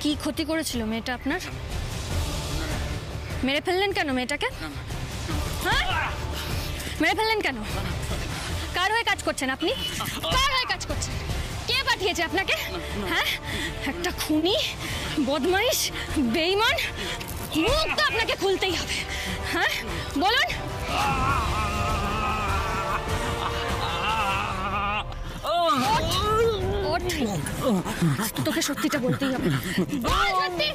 কি ক্ষতি করেছিল মেয়েটা আপনার? মেরে ফেললেন কেন মেয়েটাকে? হ্যাঁ, মেরে ফেললেন কেন? কার হয়ে কাজ করছেন আপনি? কার হয়ে কাজ করছেন? কে পাঠিয়েছে আপনাকে? হ্যাঁ, একটা খুনি, বদমাইশ, বেঈমান, মুখটা আপনাকে খুলতেই হবে। হ্যাঁ বলুন। তোকে সত্যিটা বলতেই হবে। বল সত্যি।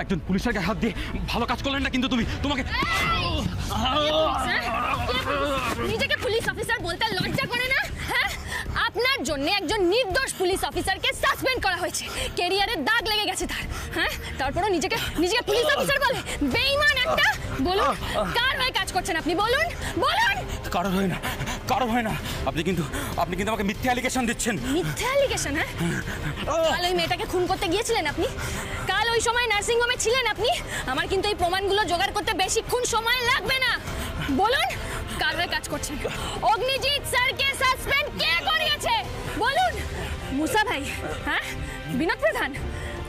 একজন পুলিশের গায়ে হাত দিয়ে ভালো কাজ করলেন না কিন্তু তুমি। তোমাকে নিজেকে পুলিশ অফিসার বলতে লজ্জা করে না? হ্যাঁ, আপনার জন্য একজন নির্দোষ পুলিশ অফিসারকে সাসপেন্ড করা হয়েছে, ক্যারিয়ারে দাগ লেগে গেছে তার। হ্যাঁ, তারপরও নিজেকে পুলিশ অফিসার বলে? বেঈমান একটা। বলুন কার হয়ে কাজ করছেন আপনি? বলুন বলুন। কারোর হয় না, কারোর হয় না। আপনি কিন্তু আমাকে মিথ্যা অ্যালিগেশন দিচ্ছেন। মিথ্যা অ্যালিগেশন? হ্যাঁ, কাল ওই মেয়েটাকে খুন করতে গিয়েছিলেন আপনি? কাল ওই সময় নার্সিং হোমে ছিলেন আপনি? আমার কিন্তু এই প্রমাণগুলো জোগাড় করতে বেশিক্ষণ সময় লাগবে না। বলুন কার হয়ে কাজ করছেন? অগ্নিজিৎ স্যারকে সাসপেন্ড কে করিয়েছে? বলুন। মুসা ভাই? হ্যাঁ, বিনোদ প্রধান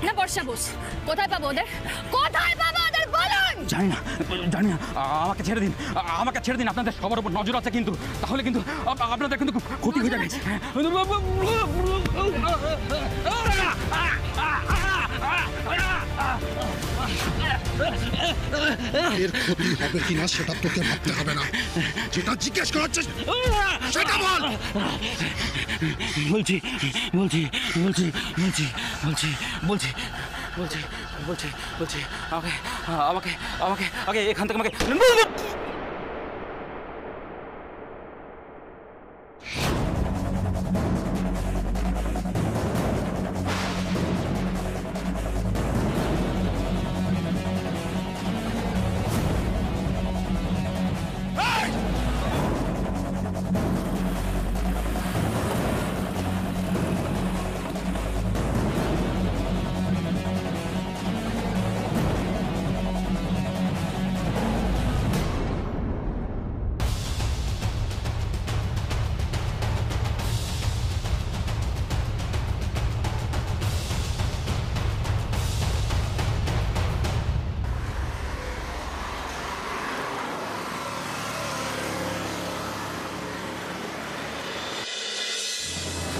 না বর্ষা বোস? কোথায় পাবো ওদের? কোথায় পাবো ওদের? বলুন। জানি না, জানি না। আমাকে ছেড়ে দিন, আমাকে ছেড়ে দিন। আপনাদের সবার উপর নজর আছে কিন্তু, তাহলে কিন্তু আপনাদের কিন্তু ক্ষতি হয়ে যাবে। এর ক্ষতি হবে কিনা সেটা তোকে ভাবতে হবে না, যেটা জিজ্ঞেস করাচ্ছিস সেটা বল। বলছি বলছি বলছি বলছি বলছি বলছি বলছি বলছি বলছি আমাকে আমাকে আমাকে আগে এখান থেকে আমাকে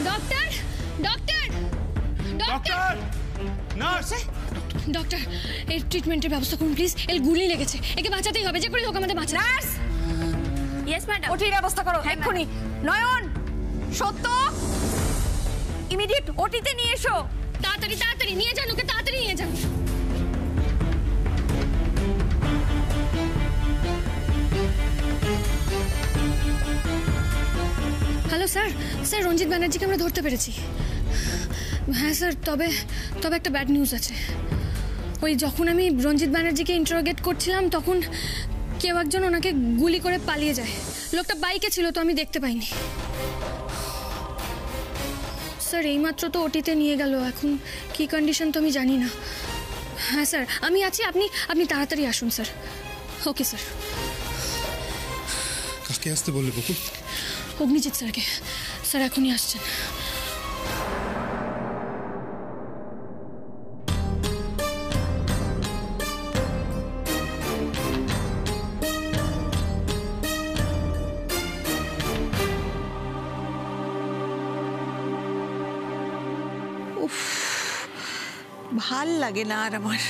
doctor doctor doctor nurse, doctor এর ট্রিটমেন্টের ব্যবস্থা করুন প্লিজ। এর গুলি লেগেছে, একে বাঁচাতেই হবে, যে করে হোক আমাদের বাঁচান। Nurse, yes madam. ওটির ব্যবস্থা করো এক্ষুনি। নয়ন, সত্য, ইমিডিয়েট ওটিতে নিয়ে এসো। তাড়াতাড়ি তাড়াতাড়ি নিয়ে যান ওকে, তাড়াতাড়ি নিয়ে যান। হ্যালো স্যার, স্যার রঞ্জিত ব্যানার্জিকে আমরা ধরতে পেরেছি। হ্যাঁ স্যার, তবে একটা ব্যাড নিউজ আছে। ওই যখন আমি রঞ্জিত ব্যানার্জিকে ইন্টারোগেট করছিলাম তখন কেউ একজন ওনাকে গুলি করে পালিয়ে যায়। লোকটা বাইকে ছিল তো আমি দেখতে পাইনি। স্যার এইমাত্র তো ওটিতে নিয়ে গেল, এখন কি কন্ডিশন তো আমি জানি না। হ্যাঁ স্যার আমি আছি, আপনি তাড়াতাড়ি আসুন স্যার। Okay sir. কাকে আসতে বললে বকুল? অগ্নিজিৎ স্যারকে। স্যার এখনই আসছেন। ভাল লাগে না আর আমার,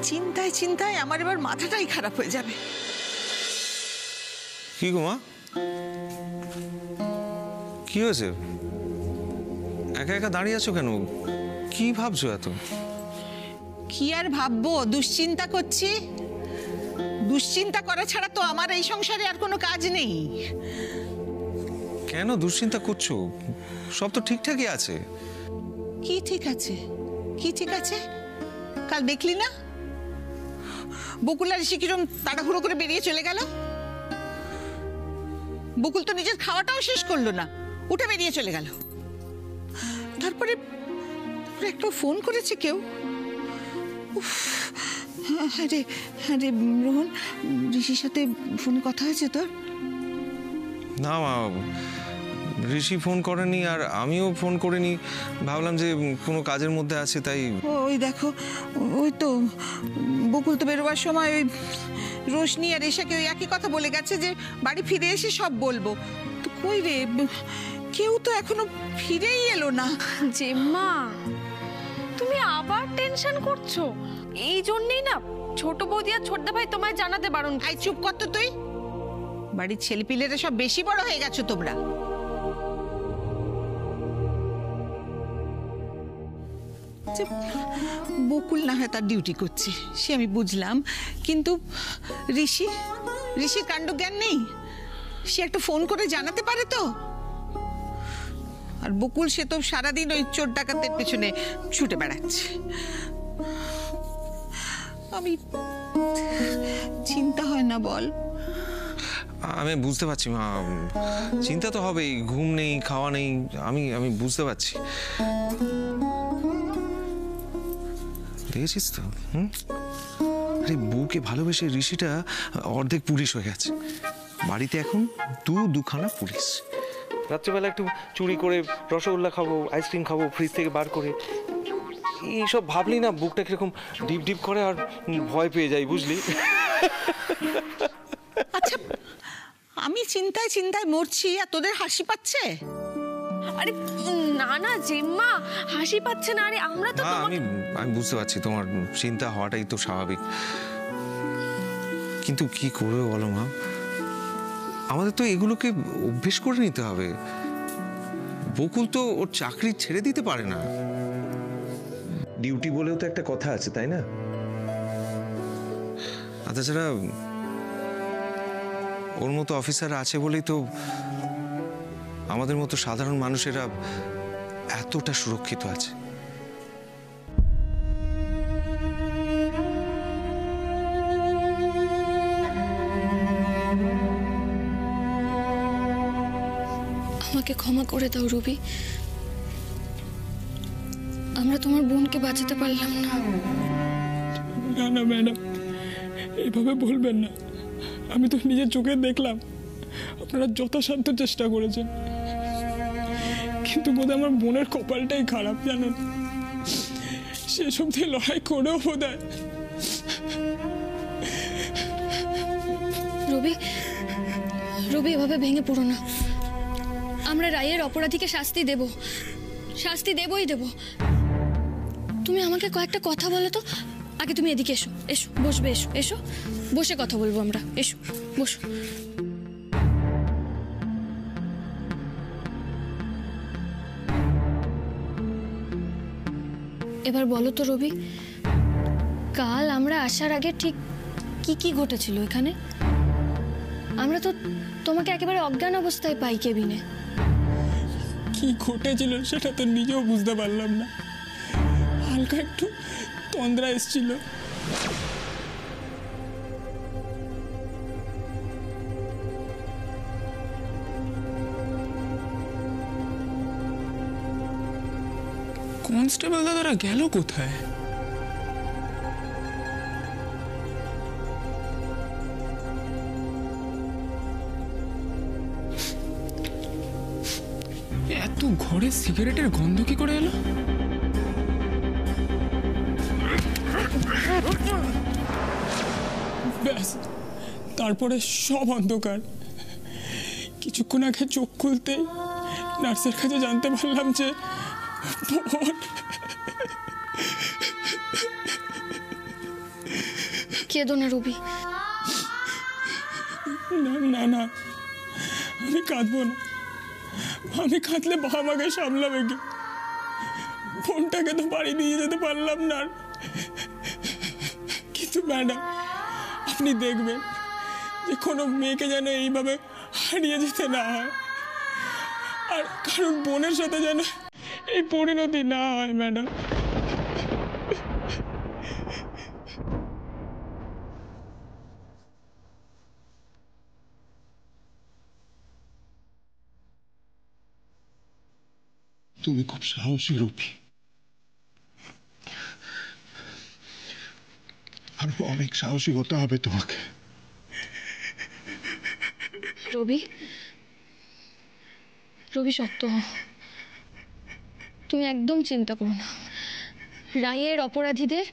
চিন্তায় চিন্তায় আমার এবার মাথাটাই খারাপ হয়ে যাবে। কি গো মা, কি হয়েছে? একা একা দাঁড়িয়ে আছো কেন? কি ভাবছো এত? কি আর ভাববো, দুশ্চিন্তা করছি। দুশ্চিন্তা করা ছাড়া তো আমার এই সংসারে আর কোনো কাজ নেই। কেন দুশ্চিন্তা করছো? সব তো ঠিকঠাকই আছে। কি ঠিক আছে? কি ঠিক আছে? কাল দেখলি না বকুল আর ঋষি কিরম তাড়াহুড়ো করে বেরিয়ে চলে গেল? বকুল তো নিজের খাওয়াটাও শেষ করলো না, উঠে বেরিয়ে চলে গেল। তারপরে একটা ফোন করেছে কেউ। হ্যাঁ রে রোহন, ঋষির সাথে ফোনে কথা হয়েছে তোর? না মা, ঋষি ফোন করেনি আর আমিও ফোন করিনি। ভাবলাম যে কোনো কাজের মধ্যে আছে তাই। ওই দেখো, ওই তো বকুল তো বেরোবার সময় ওই রোশনি আর এশাকে ওই একই কথা বলে গেছে যে বাড়ি ফিরে এসে সব বলবো। তো কই রে, কেউ তো এখনো ফিরেই এলো না। জেম্মা, তুমি আবার টেনশন করছো? এই জন্যই না ছোট বৌদি আর ছোটদা ভাই তোমায় জানাতে বারণ। আই চুপ কর তো তুই। বাড়ির ছেলেপিলেরা সব বেশি বড় হয়ে গেছো তোমরা। বকুল না হয় তার ডিউটি করছে, সে আমি বুঝলাম, কিন্তু ঋষির কাণ্ড জ্ঞান নেই? সে একটা ফোন করে জানাতে পারে তো। আর বকুল সে তো সারাদিন ওই চোর ডাকাতের পেছনে ছুটে বেড়াচ্ছে। আমি চিন্তা হয় না বল? আমি বুঝতে পারছি মা, চিন্তা তো হবেই। ঘুম নেই, খাওয়া নেই, আমি বুঝতে পারছি। দেখেছিস তো, আরে বউকে ভালোবেসে ঋষিটা অর্ধেক পুলিশ হয়ে গেছে। বাড়িতে এখন দুখানা পুলিশ। রাত্রিবেলা একটু চুরি করে রসগোল্লা খাবো, আইসক্রিম খাবো ফ্রিজ থেকে বার করে, এইসব ভাবলি না বুকটা কিরকম ডিপ ডিপ করে আর ভয় পেয়ে যাই, বুঝলি? আচ্ছা, আমি চিন্তায় মরছি আর তোদের হাসি পাচ্ছে? আরে না জেম্মা, হাসি পাচ্ছে না। আরে আমরা তো আমি বুঝতে পারছি তোমার চিন্তা হওয়াটাই তো স্বাভাবিক, কিন্তু কি করবে বলো মা? আমাদের তো এগুলোকে অভ্যেস করে নিতে হবে। বকুল তো ওর চাকরি ছেড়ে দিতে পারে না। ডিউটি বলেও তো একটা কথা আছে, তাই না? আর তাছাড়া ওর মতো অফিসার আছে বলেই তো আমাদের মতো সাধারণ মানুষেরা এতটা সুরক্ষিত আছে। আমাকে ক্ষমা করে দাও রুবি, আমরা তোমার বোনকে বাঁচাতে পারলাম না। না ম্যাডাম, এইভাবে বলবেন না। আমি তো নিজের চোখে দেখলাম আপনারা যথাসাধ্য চেষ্টা করেছেন, কিন্তু বোধহয় আমার বোনের কপালটাই খারাপ, জানেন? সেসব দিয়ে লড়াই করেও বোধহয়। রবি এভাবে ভেঙে পড়ো না। আমরা রায়ের অপরাধীকে শাস্তি দেবই দেব। তুমি আমাকে কয়েকটা কথা বলো তো। আগে তুমি এদিকে এসো বসবে, এসো বসে কথা বলবো আমরা। এসো বসো। এবার বলো তো রবি, কাল আমরা আসার আগে ঠিক কি ঘটেছিল এখানে? আমরা তো তোমাকে একেবারে অজ্ঞান অবস্থায় পাই কেবিনে। কি ঘটেছিল সেটা তো নিজেও বুঝতে পারলাম না। হালকা একটু তন্দ্রা এসেছিল। কনস্টেবল দাদারা গেল কোথায়? এত ঘরে সিগারেটের গন্ধ কি করে এলো? ব্যাস, তারপরে সব অন্ধকার। কিছুক্ষণ আগে চোখ খুলতেই নার্সের কাছে জানতে পারলাম যে কেঁদো না রবি। না, আমি কাঁদবো না। আমি কাঁদলে বাবা মাকে সামলাবে কি? ফোনটাকে তো বাড়ি নিয়ে যেতে পারলাম না। কিন্তু ম্যাডাম, আপনি দেখবেন যে কোনো মেয়েকে যেন এইভাবে হারিয়ে যেতে না হয়। আর কারণ বোনের সাথে যেন এই পরিণতি না হয় ম্যাডাম। তুমি খুব সাহসী রূপী, আরো অনেক সাহসী হতে হবে তোমাকে। রবি, রবি সত্য, তুমি একদম চিন্তা করো না। রায়ের অপরাধীদের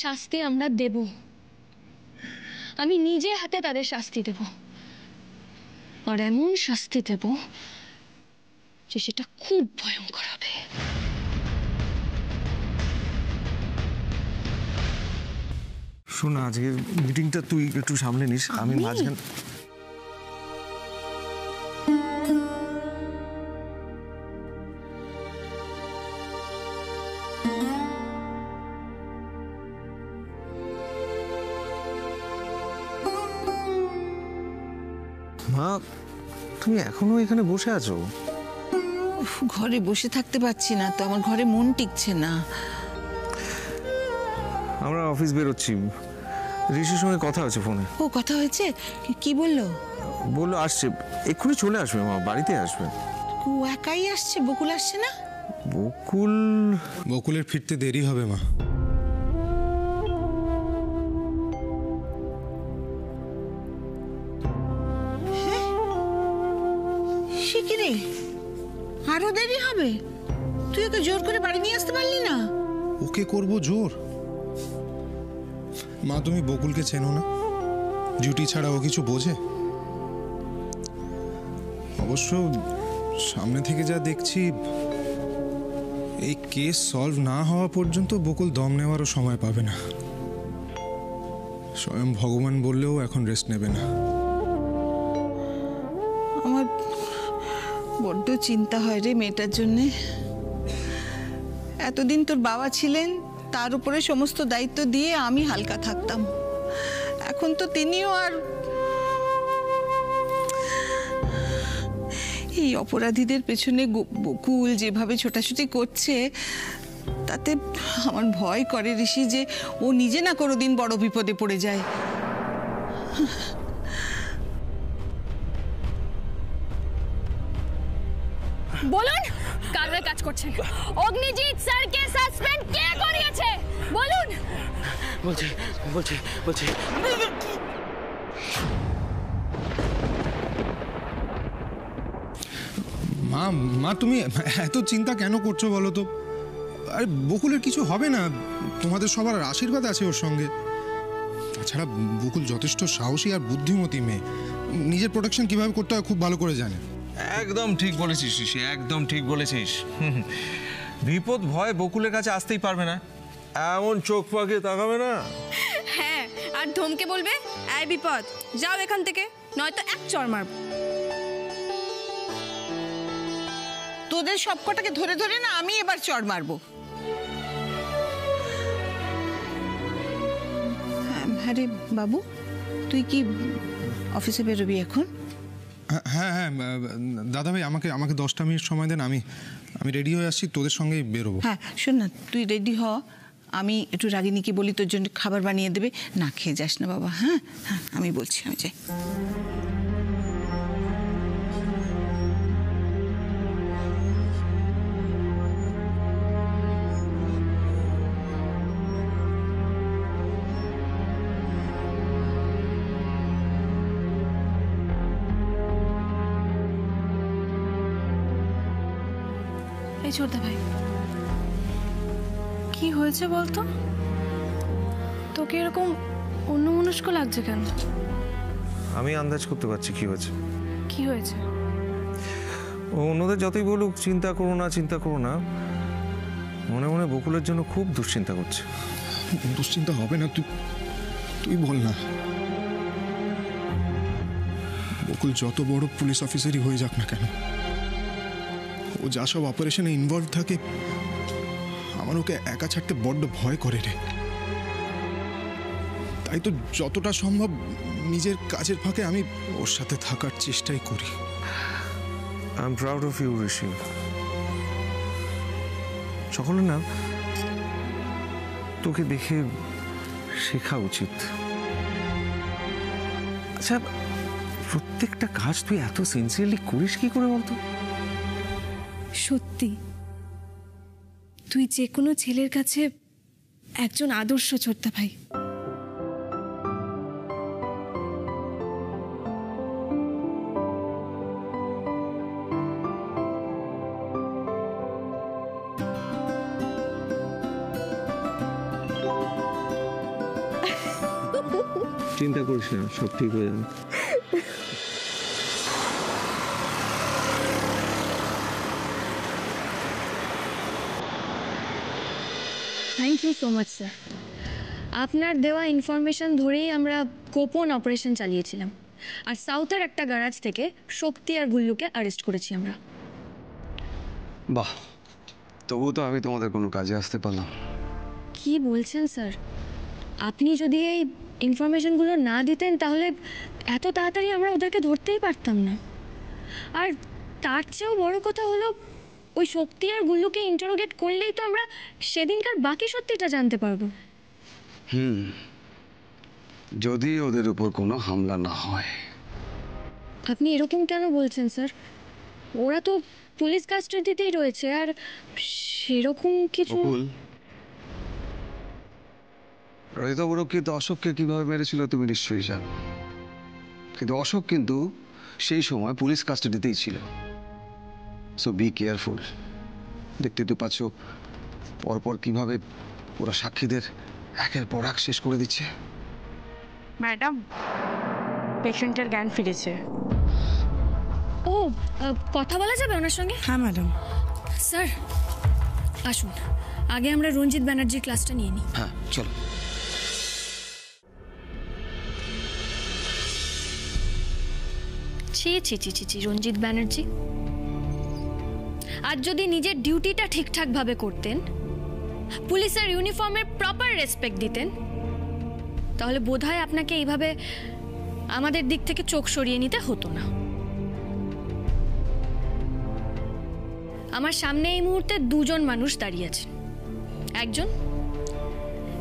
শাস্তি আমরা দেব, আমি নিজে হাতে তাদের শাস্তি দেব, আর এমন শাস্তি দেব যে সেটা খুব ভয়ঙ্কর হবে। শোন, আজকের মিটিংটা তুই একটু সামলে নিস, আমি মাঝখানে। মা, তুমি এখনো এখানে বসে আছো? ঘরে বসে থাকতে পারছি না তো, আমার ঘরে মন টিকছে না। আমরা অফিস বেরোচ্ছি, ঋষির সঙ্গে কথা হয়েছে ফোনে। ও, কথা হয়েছে? কি বললো? বললো আসছে, এক্ষুনি চলে আসবে মা, বাড়িতে আসবে। ও একাই আসছে? বকুল আসছে না? বকুলের ফিরতে দেরি হবে মা। সে কি রে, আরো দেরি হবে? তুই ওকে জোর করে বাড়ি নিয়ে আসতে পারলি না? ওকে করব জোর? মা, তুমি বকুলকে চেনো না, ডিউটি ছাড়া ও কিছু বোঝে? অবশ্য সামনে থেকে যা দেখছি, এই কেস সলভ না হওয়া পর্যন্ত বকুল দম নেওয়ারও সময় পাবে না। স্বয়ং ভগবান বললেও এখন রেস্ট নেবে না। আমার বড্ড চিন্তা হয় রে মেয়েটার জন্যে। এতদিন তোর বাবা ছিলেন, তার উপরে সমস্ত দায়িত্ব দিয়ে আমি হালকা থাকতাম। এখন তো তিনিও আর এই অপরাধীদের পেছনে বকুল যেভাবে ছোটাছুটি করছে, তাতে আমার ভয় করে ঋষি যে ও নিজে না কোনোদিন বড় বিপদে পড়ে যায়। বলুন, কার কাজ করছেন? অগ্নিজিৎ স্যারকে সাসপেন্ড কে করিয়েছে বলুন। বলছি বলছি বলছি মা, মা তুমি এত চিন্তা কেন করছো বলো তো? আরে বকুলের কিছু হবে না, তোমাদের সবার আশীর্বাদ আছে ওর সঙ্গে। তাছাড়া বকুল যথেষ্ট সাহসী আর বুদ্ধিমতী মেয়ে, নিজের প্রোটেকশন কিভাবে করতে হয় খুব ভালো করে জানে। একদম ঠিক বলেছিস ঋষি, একদম ঠিক বলেছিস। বিপদ ভয় বকুলের কাছে আসতেই পারবে না, এমন চোখ পাকিয়ে তাকাবে না। হ্যাঁ, আর ধমকে বলবে, এই বিপদ যাও এখান থেকে, নয়তো এক চড় মারব। তোদের সবকটাকে ধরে ধরে না আমি এবার চড় মারবো। হ্যাঁ রে বাবু, তুই কি অফিসে বেরোবি এখন? হ্যাঁ হ্যাঁ দাদা ভাই, আমাকে 10টা মিনিট সময় দেন, আমি রেডি হয়ে আসছি, তোদের সঙ্গেই বেরোবো। হ্যাঁ শোন না, তুই রেডি হ, আমি একটু রাগিনীকে বলি তোর জন্য খাবার বানিয়ে দেবে, না খেয়ে যাস না বাবা। হ্যাঁ হ্যাঁ, আমি বলছি, আমি যাই। এই ছোটদা ভাই, কি হয়েছে বলতো? তোকে এরকম অন্যমনস্ক লাগছে কেন? আমি আন্দাজ করতে পারছি কি হয়েছে। কি হয়েছে? ও অন্যদের যতই বলুক চিন্তা করো না, চিন্তা করো না, মনে মনে বকুলের জন্য খুব দুশ্চিন্তা করছে। দুশ্চিন্তা হবে না, তুই বল না। বকুল যত বড় পুলিশ অফিসারই হয়ে যাক না কেন, ও যা সব অপারেশনে ইনভলভ থাকে, আমার ওকে একা ছাড়তে বড্ড ভয় করে রে। তাই তো যতটা সম্ভব নিজের কাজের ফাঁকে আমি ওর সাথে থাকার চেষ্টাই করি। I am proud of you Rishi. সকলে না তোকে দেখে শেখা উচিত। আচ্ছা, প্রত্যেকটা কাজ তুই এত সিনসিয়ারলি করিস কি করে বলতো? সত্যি তুই যে কোনো ছেলের কাছে একজন আদর্শ ছোট্টা ভাই। চিন্তা করিস না, সব ঠিক হয়ে যাবে। Thank you so much sir. আপনার দেওয়া ইনফরমেশন ধরেই আমরা গোপন অপারেশন চালিয়েছিলাম, আর সাউথের একটা গ্যারাজ থেকে শক্তি আর গুল্লুকে অ্যারেস্ট করেছি আমরা। বাহ, তবুও তো আমি তোমাদের কোনো কাজে আসতে পারলাম। কি বলছেন স্যার? আপনি যদি এই ইনফরমেশনগুলো না দিতেন তাহলে এত তাড়াতাড়ি আমরা ওদেরকে ধরতেই পারতাম না। আর তার চেয়েও বড় কথা হলো, ওই শক্তি আর গুল্লুকে ইন্টারোগেট করলেই তো আমরা সেদিনকার বাকি সত্যিটা জানতে পারবো। যদি ওদের উপর কোনো হামলা না হয়। আপনি এরকম কেন বলছেন স্যার? ওরা তো পুলিশ কাস্টাডিতেই রয়েছে, আর সেরকম কিছু। রহিতা বড় কিন্তু অশোককে কিভাবে মেরেছিল তুমি নিশ্চয়ই জানো, কিন্তু অশোক কিন্তু সেই সময় পুলিশ কাস্টাডিতেই ছিল। So be careful. দেখতে তো পাচ্ছ পরপর কিভাবে ওরা সাক্ষীদের একের পর এক শেষ করে দিচ্ছে। ম্যাডাম, পেশেন্টের জ্ঞান ফিরেছে। ও, কথা বলা যাবে ওনার সঙ্গে? হ্যাঁ ম্যাডাম। স্যার আসুন, আগে আমরা রঞ্জিত ব্যানার্জির ক্লাসটা নিয়ে নিই। হ্যাঁ চলো। ছি ছি ছি ছি ছি, রঞ্জিত ব্যানার্জি, আজ যদি নিজের ডিউটিটা ঠিকঠাকভাবে করতেন, পুলিশের ইউনিফর্মের প্রপার রেসপেক্ট দিতেন, তাহলে বোধহয় আপনাকে এইভাবে আমাদের দিক থেকে চোখ সরিয়ে নিতে হতো না। আমার সামনে এই মুহূর্তে দুজন মানুষ দাঁড়িয়ে আছেন। একজন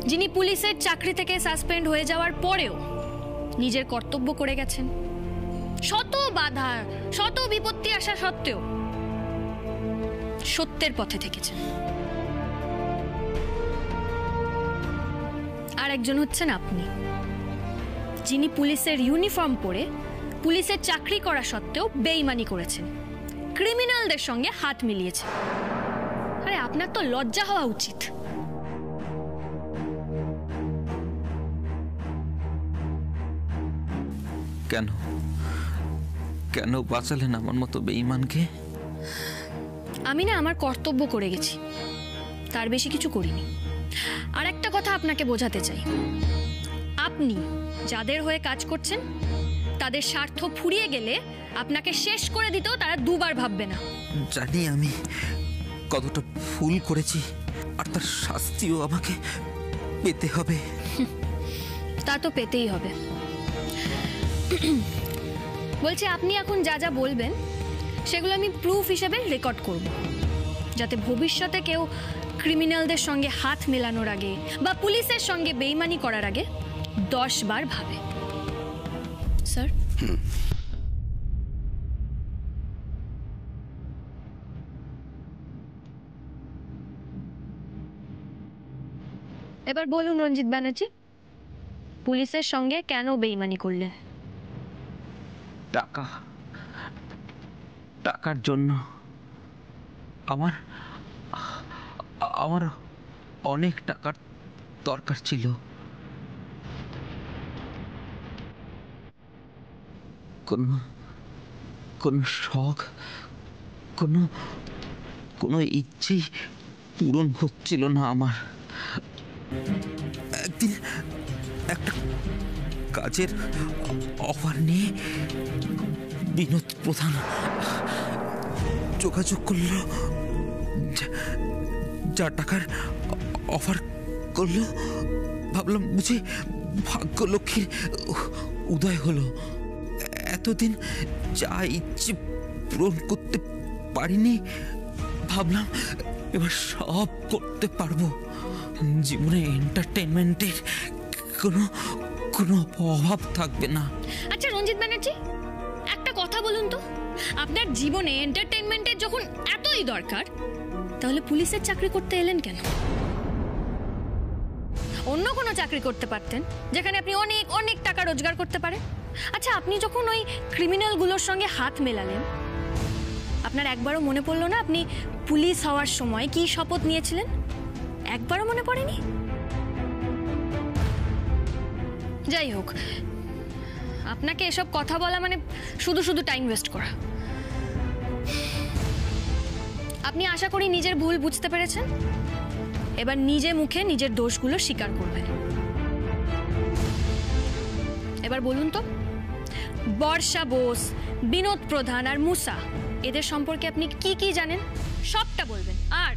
যিনি পুলিশের চাকরি থেকে সাসপেন্ড হয়ে যাওয়ার পরেও নিজের কর্তব্য করে গেছেন, শত বাধা শত বিপত্তি আসা সত্ত্বেও সত্যের পথে থেকেছেন। আর একজন হচ্ছেন আপনি, যিনি পুলিশের ইউনিফর্ম পরে পুলিশের চাকরি করা সত্ত্বেও বেইমানি করেছেন, ক্রিমিনালদের সঙ্গে হাত মিলিয়েছেন। আরে আপনার তো লজ্জা হওয়া উচিত। কেন কেন বাঁচালেন আমার মতো বেঈমানকে? আমি না আমার কর্তব্য করে গেছি, তার বেশি কিছু করিনি। আর একটা কথা আপনাকে বোঝাতে চাই, আপনি যাদের হয়ে কাজ করছেন তাদের স্বার্থ ফুরিয়ে গেলে আপনাকে শেষ করে দিতেও তারা দুবার ভাববে না। জানি আমি কতটা ভুল করেছি, আর তার শাস্তিও আমাকে পেতে হবে। তা তো পেতেই হবে। বলছি, আপনি এখন যা যা বলবেন সেগুলো আমি প্রুফ হিসেবে রেকর্ড করব, যাতে ভবিষ্যতে কেউ ক্রিমিনালদের সঙ্গে হাত মেলানোর আগে বা পুলিশের সঙ্গে বেইমানি করার আগে 10 বার ভাবে। স্যার, এবার বলুন রঞ্জিত ব্যানার্জি, পুলিশের সঙ্গে কেন বেইমানি করলেন? টাকার জন্য। আমার অনেক টাকার দরকার ছিল। কোনো শখ, কোনো ইচ্ছেই পূরণ হচ্ছিল না আমার। একদিন একটা কাজের অফার নিয়ে বিনোদ প্রধান যোগাযোগ করলো, যা টাকার অফার করলো ভাবলাম বুঝি ভাগ্য লক্ষ্মীর উদয় হলো। এতদিন যা ইচ্ছে পূরণ করতে পারিনি, ভাবলাম এবার সব করতে পারবো। জীবনে এন্টারটেনমেন্টের কোনো কোনো অভাব থাকবে না। আচ্ছা রঞ্জিত ব্যানার্জি, একটা কথা বলুন তো, আপনার জীবনে এন্টারটেনমেন্টের যখন এতই দরকার, তাহলে পুলিশের চাকরি করতে এলেন কেন? অন্য কোনো চাকরি করতে পারতেন যেখানে আপনি অনেক অনেক টাকা রোজগার করতে পারেন। আচ্ছা, আপনি যখন ওই ক্রিমিনালগুলোর সঙ্গে হাত মেলালেন, আপনার একবারও মনে পড়লো না আপনি পুলিশ হওয়ার সময় কি শপথ নিয়েছিলেন? একবারও মনে পড়েনি? যাই হোক, আপনাকে এসব কথা বলা মানে শুধু শুধু টাইম ওয়েস্ট করা। আপনি আশা করি নিজের ভুল বুঝতে পেরেছেন। এবার নিজে মুখে নিজের দোষগুলো স্বীকার করবেন। এবার বলুন তো, বর্ষা বোস, বিনোদ প্রধান আর মুসা, এদের সম্পর্কে আপনি কি কি জানেন? সবটা বলবেন। আর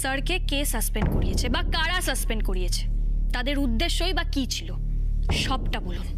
স্যারকে কে সাসপেন্ড করিয়েছে বা কারা সাসপেন্ড করিয়েছে, তাদের উদ্দেশ্যই বা কি ছিল, সবটা বলুন।